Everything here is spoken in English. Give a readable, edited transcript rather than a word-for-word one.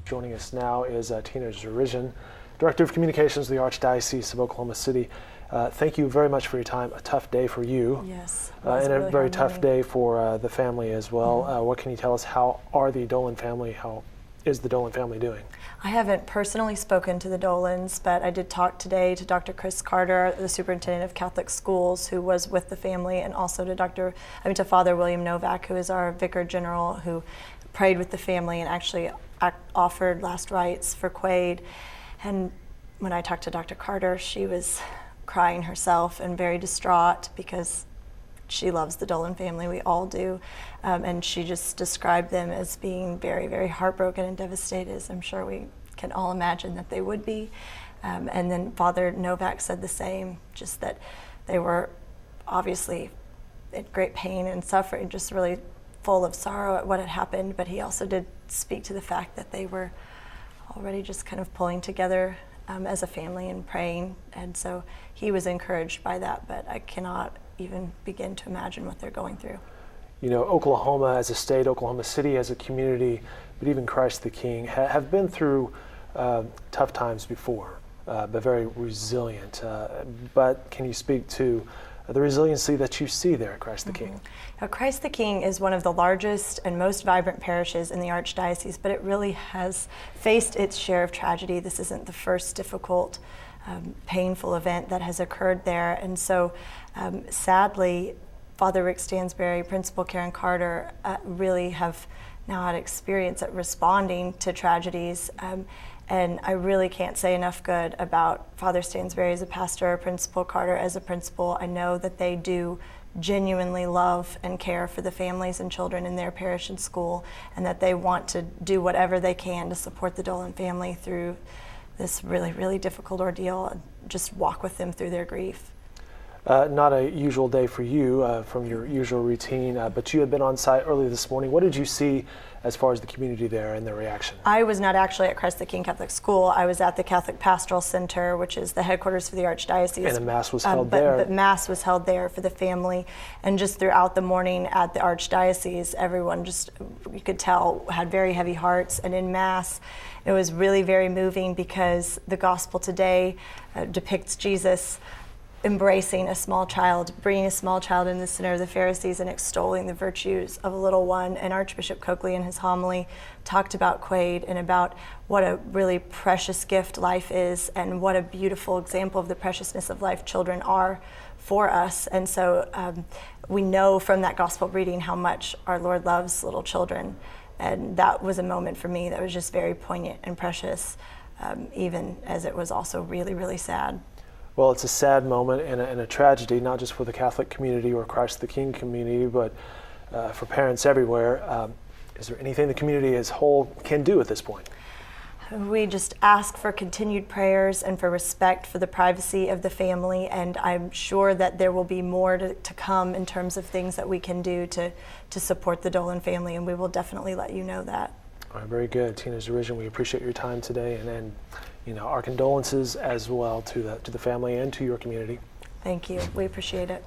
Joining us now is Tina Zurizian, Director of Communications of the Archdiocese of Oklahoma City. Thank you very much for your time. A tough day for you. Yes. And really a very tough day for the family as well. Mm-hmm. What can you tell us? How are the Dolan family? How is the Dolan family doing? I haven't personally spoken to the Dolans, but I did talk today to Dr. Chris Carter, the superintendent of Catholic schools, who was with the family, and also to Father William Novak, who is our Vicar General, who prayed with the family and actually offered last rites for Quade. And when I talked to Dr. Carter, she was crying herself and very distraught because she loves the Dolan family. We all do. And she just described them as being very, very heartbroken and devastated, as I'm sure we can all imagine that they would be. And then Father Novak said the same, just that they were obviously in great pain and suffering, just really full of sorrow at what had happened. But he also did speak to the fact that they were already just kind of pulling together as a family and praying. And so he was encouraged by that, but I cannot even begin to imagine what they're going through. You know, Oklahoma as a state, Oklahoma City as a community, but even Christ the King have been through tough times before, but very resilient. But can you speak to the resiliency that you see there at Christ the King? Now, Christ the King is one of the largest and most vibrant parishes in the Archdiocese, but it really has faced its share of tragedy. This isn't the first difficult, painful event that has occurred there. And so, sadly, Father Rick Stansberry, Principal Karen Carter really have now had experience at responding to tragedies. And I really can't say enough good about Father Stansberry as a pastor, Principal Carter as a principal. I know that they do genuinely love and care for the families and children in their parish and school, and that they want to do whatever they can to support the Dolan family through this really, really difficult ordeal and just walk with them through their grief. Not a usual day for you from your usual routine, but you had been on site early this morning. What did you see as far as the community there and their reaction? I was not actually at Christ the King Catholic School. I was at the Catholic Pastoral Center, which is the headquarters for the Archdiocese. And a Mass was held there. But Mass was held there for the family. And just throughout the morning at the Archdiocese, everyone just, you could tell, had very heavy hearts. And in Mass, it was really very moving because the Gospel today depicts Jesus embracing a small child, bringing a small child in the center of the Pharisees and extolling the virtues of a little one. And Archbishop Coakley in his homily talked about Quade and about what a really precious gift life is and what a beautiful example of the preciousness of life children are for us. And so we know from that gospel reading how much our Lord loves little children. And that was a moment for me that was just very poignant and precious, even as it was also really, really sad. Well, it's a sad moment and a tragedy, not just for the Catholic community or Christ the King community, but for parents everywhere. Is there anything the community as a whole can do at this point? We just ask for continued prayers and for respect for the privacy of the family, and I'm sure that there will be more to come in terms of things that we can do to support the Dolan family, and we will definitely let you know that. All right, very good. Tina Zurizian, we appreciate your time today, and you know, our condolences as well to the family and to your community. Thank you. We appreciate it.